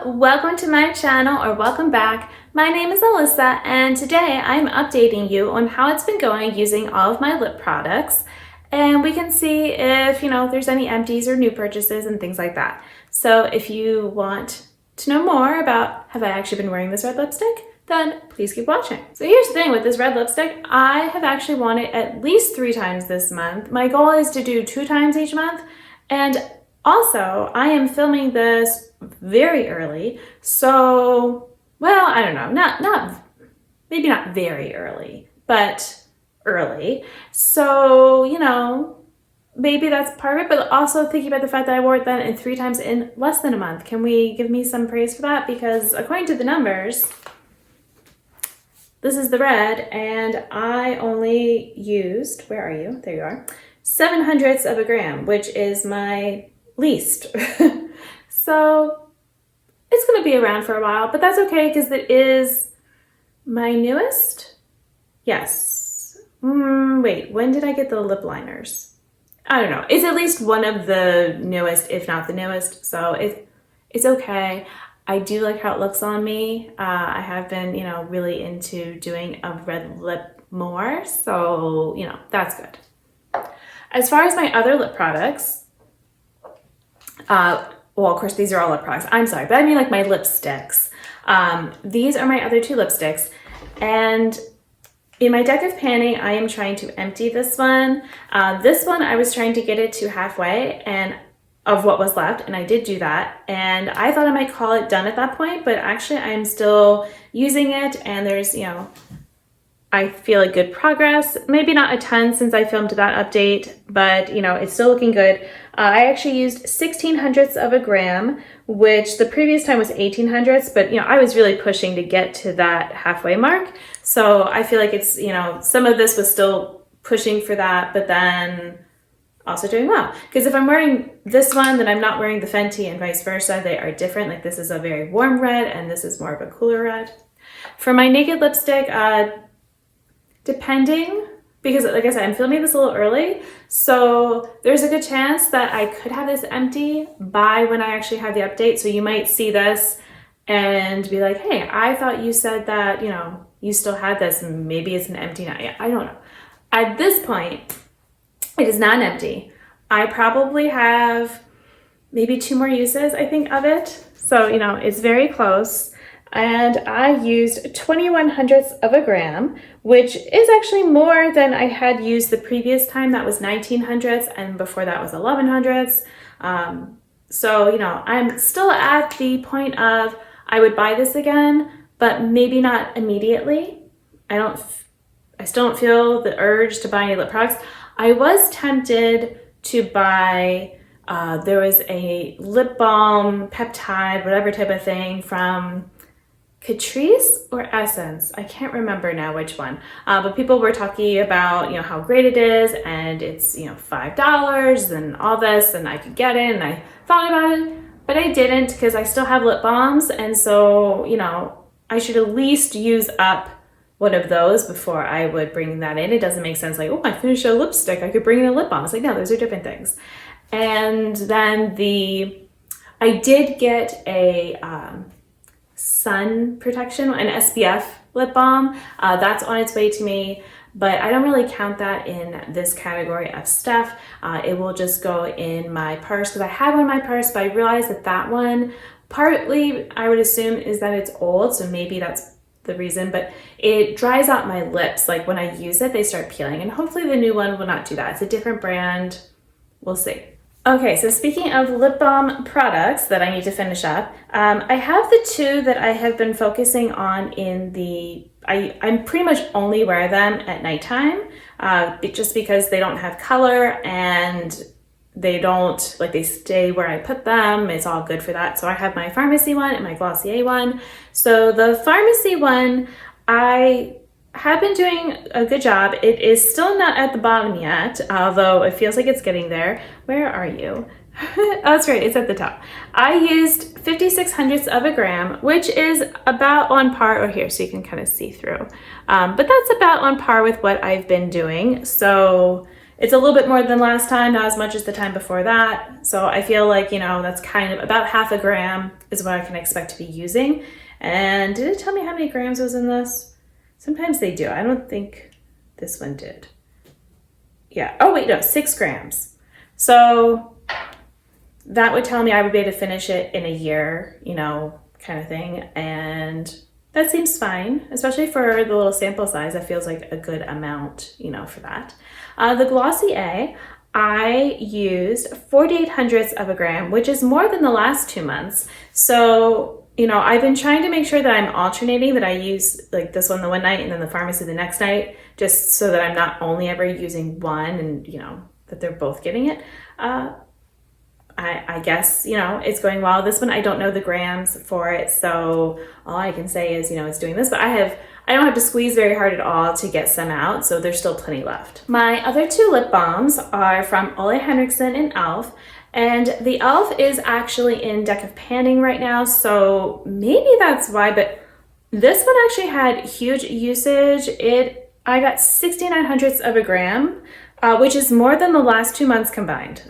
welcome to my channel, or welcome back. My name is Alyssa, and today I'm updating you on how it's been going using all of my lip products. And we can see if, there's any empties or new purchases and things like that. So if you want to know more about have I actually been wearing this red lipstick, then please keep watching. So here's the thing with this red lipstick. I have actually worn it at least 3 times this month. My goal is to do 2 times each month. And also, I am filming this very early, so, well, I don't know, maybe not very early, but early. So, maybe that's part of it, but also thinking about the fact that I wore it then in 3 times in less than a month. Can we give me some praise for that? Because according to the numbers, this is the red, and I only used, where are you? There you are, 0.07 of a gram, which is my least. So it's going to be around for a while, but that's okay because it is my newest. Yes. Wait, when did I get the lip liners? I don't know. It's at least one of the newest, if not the newest. So it's okay. I do like how it looks on me. I have been, really into doing a red lip more. So, that's good. As far as my other lip products, well, of course, these are all lip products. I'm sorry, but I mean like my lipsticks. These are my other 2 lipsticks. And in my deck of panning, I am trying to empty this one. This one, I was trying to get it to halfway and of what was left, and I did do that. And I thought I might call it done at that point, but actually I'm still using it, and there's, I feel like good progress. Maybe not a ton since I filmed that update, but it's still looking good. I actually used 0.16 of a gram, which the previous time was 0.18, but I was really pushing to get to that halfway mark. So I feel like it's, some of this was still pushing for that, but then also doing well. Because if I'm wearing this one, then I'm not wearing the Fenty and vice versa. They are different. Like this is a very warm red and this is more of a cooler red. For my naked lipstick, depending, because like I said, I'm filming this a little early, so there's a good chance that I could have this empty by when I actually have the update. So you might see this and be like, hey, I thought you said that, you still had this and maybe it's an empty now. I don't know. At this point, it is not empty. I probably have maybe 2 more uses, I think, of it. So, it's very close. And I used 0.21 of a gram, which is actually more than I had used the previous time. That was 0.19, and before that was 0.11. So, I'm still at the point of I would buy this again, but maybe not immediately. I still don't feel the urge to buy any lip products. I was tempted to buy, there was a lip balm, peptide, whatever type of thing from Catrice or Essence. I can't remember now which one. But people were talking about, how great it is, and it's, $5 and all this, and I could get it, and I thought about it, but I didn't because I still have lip balms, and so, I should at least use up one of those before I would bring that in. It doesn't make sense like, oh, I finished a lipstick, I could bring in a lip balm. It's like, no, those are different things. And then I did get a sun protection, an SPF lip balm. That's on its way to me, but I don't really count that in this category of stuff. It will just go in my purse because I had one in my purse, but I realized that one, partly I would assume is that it's old, so maybe that's the reason, but it dries out my lips. Like when I use it, they start peeling, and hopefully the new one will not do that. It's a different brand. We'll see. Okay, so speaking of lip balm products that I need to finish up, I have the 2 that I have been focusing on I pretty much only wear them at nighttime, just because they don't have color and they stay where I put them. It's all good for that. So I have my Pharmacy one and my Glossier one. So the Pharmacy one, I have been doing a good job. It is still not at the bottom yet, although it feels like it's getting there. Where are you? Oh, that's right, it's at the top. I used 0.56 of a gram, which is about on par, or here, so you can kind of see through. But that's about on par with what I've been doing. So it's a little bit more than last time, not as much as the time before that. So I feel like, you know, that's kind of about 0.5 gram is what I can expect to be using. And did it tell me how many grams was in this? Sometimes they do. I don't think this one did. Yeah. Oh, wait, no, 6 grams. So that would tell me I would be able to finish it in a year, you know, kind of thing. And that seems fine, especially for the little sample size. That feels like a good amount, you know, for that. The Glossier, I used 48 hundredths of a gram, which is more than the last 2 months. So, you know, I've been trying to make sure that I'm alternating, that I use like this one the one night and then the Pharmacy the next night, just so that I'm not only ever using one and, you know, that they're both getting it. I guess, you know, it's going well. This one, I don't know the grams for it, so all I can say is, you know, it's doing this, but I don't have to squeeze very hard at all to get some out, so there's still plenty left. My other 2 lip balms are from Ole Henriksen and e.l.f., and the e.l.f. is actually in deck of panning right now, so maybe that's why, but this one actually had huge usage. I got 69 hundredths of a gram, which is more than the last 2 months combined.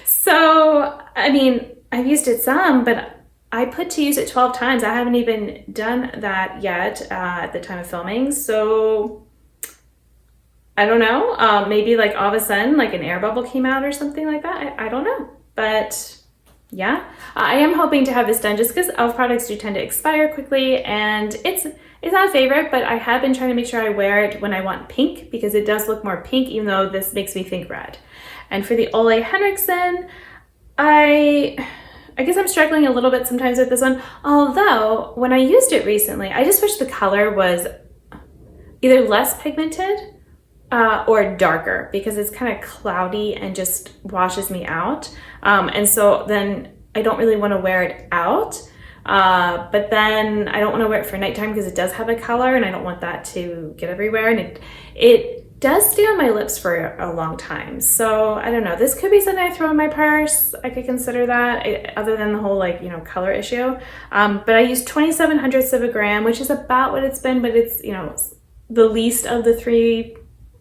So, I mean, I've used it some, but I put to use it 12 times. I haven't even done that yet at the time of filming. So, I don't know. Maybe like all of a sudden, like an air bubble came out or something like that. I don't know. But yeah, I am hoping to have this done just because e.l.f. products do tend to expire quickly. And it's not a favorite, but I have been trying to make sure I wear it when I want pink because it does look more pink, even though this makes me think red. And for the Ole Henriksen, I guess I'm struggling a little bit sometimes with this one. Although, when I used it recently, I just wish the color was either less pigmented or darker because it's kind of cloudy and just washes me out. And so then I don't really want to wear it out. But then I don't want to wear it for nighttime because it does have a color and I don't want that to get everywhere. And it does stay on my lips for a long time. So I don't know, this could be something I throw in my purse. I could consider that other than the whole like, you know, color issue. But I used 27 hundredths of a gram, which is about what it's been, but it's, you know, the least of the 3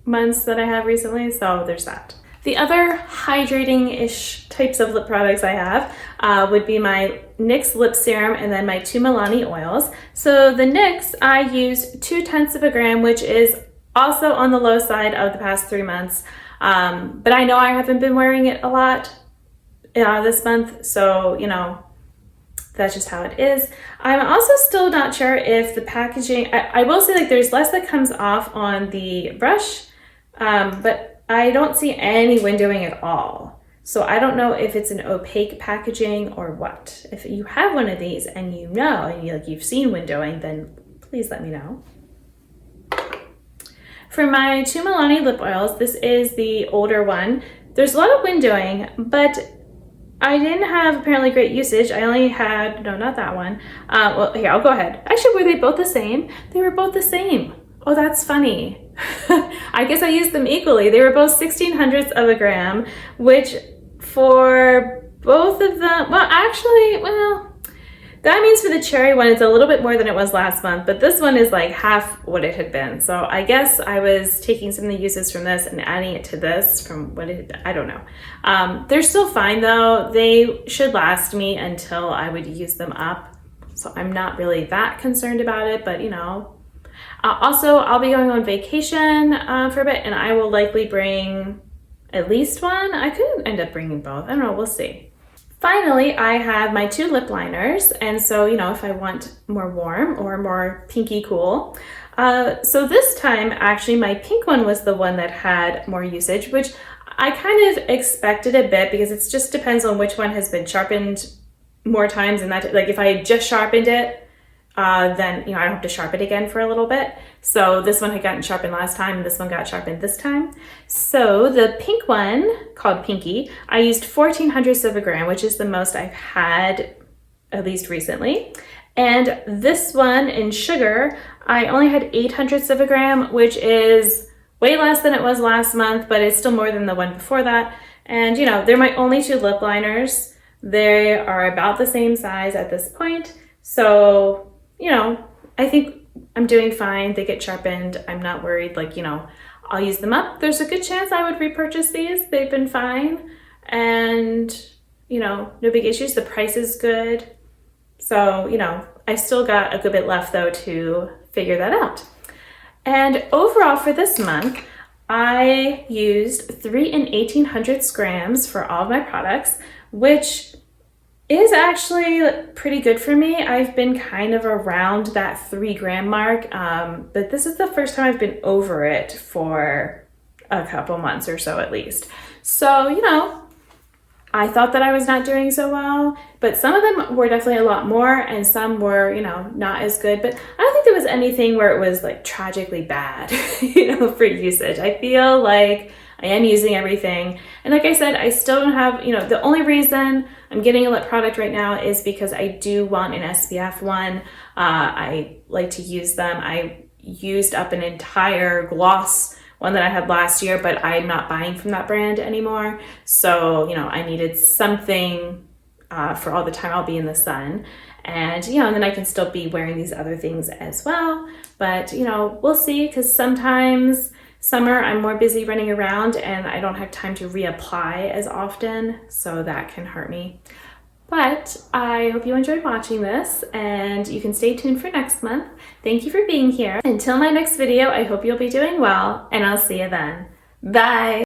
months that I have recently. So there's that. The other hydrating-ish types of lip products I have would be my NYX lip serum and then my 2 Milani oils. So the NYX, I used 0.2 of a gram, which is also on the low side of the past 3 months. But I know I haven't been wearing it a lot this month, so, you know, that's just how it is. I'm also still not sure if the packaging, I will say like there's less that comes off on the brush, but I don't see any windowing at all. So I don't know if it's an opaque packaging or what. If you have one of these and you know, and you've seen windowing, then please let me know. For my 2 Milani lip oils, this is the older one. There's a lot of windowing, but I didn't have apparently great usage. I only had, no, not that one. Well, here, I'll go ahead. Actually, were they both the same? They were both the same. Oh, that's funny. I guess I used them equally. They were both 16 hundredths of a gram, which for both of them, well, actually, well, that means for the cherry one, it's a little bit more than it was last month, but this one is like half what it had been. So I guess I was taking some of the uses from this and adding it to this from what it, I don't know. They're still fine though. They should last me until I would use them up. So I'm not really that concerned about it, but you know. Also, I'll be going on vacation for a bit and I will likely bring at least one. I could end up bringing both. I don't know, we'll see. Finally, I have my 2 lip liners, and so, you know, if I want more warm or more pinky cool. So this time, actually, my pink one was the one that had more usage, which I kind of expected a bit because it just depends on which one has been sharpened more times, and that, like, if I had just sharpened it, then, you know, I don't have to sharpen it again for a little bit. So this one had gotten sharpened last time, and this one got sharpened this time. So the pink one, called Pinky, I used 14 hundredths of a gram, which is the most I've had, at least recently. And this one in sugar, I only had 8 hundredths of a gram, which is way less than it was last month, but it's still more than the one before that. And, you know, they're my only 2 lip liners. They are about the same size at this point. So, you know, I think I'm doing fine. They get sharpened. I'm not worried. Like, you know, I'll use them up. There's a good chance I would repurchase these. They've been fine, and you know, no big issues. The price is good. So, you know, I still got a good bit left though to figure that out. And overall for this month, I used 3 1/1800 grams for all of my products, which is actually pretty good for me. I've been kind of around that 3 gram mark, but this is the first time I've been over it for a couple months or so at least. So, you know, I thought that I was not doing so well, but some of them were definitely a lot more and some were, you know, not as good. But I don't think there was anything where it was like tragically bad, you know, for usage. I feel like I am using everything. And like I said, I still don't have, you know, the only reason I'm getting a lip product right now is because I do want an SPF one. I like to use them. I used up an entire gloss one that I had last year, but I'm not buying from that brand anymore. So, you know, I needed something for all the time I'll be in the sun. And, you know, and then I can still be wearing these other things as well. But, you know, we'll see, because sometimes summer I'm more busy running around and I don't have time to reapply as often. So that can hurt me. But I hope you enjoyed watching this, and you can stay tuned for next month. Thank you for being here. Until my next video, I hope you'll be doing well, and I'll see you then. Bye!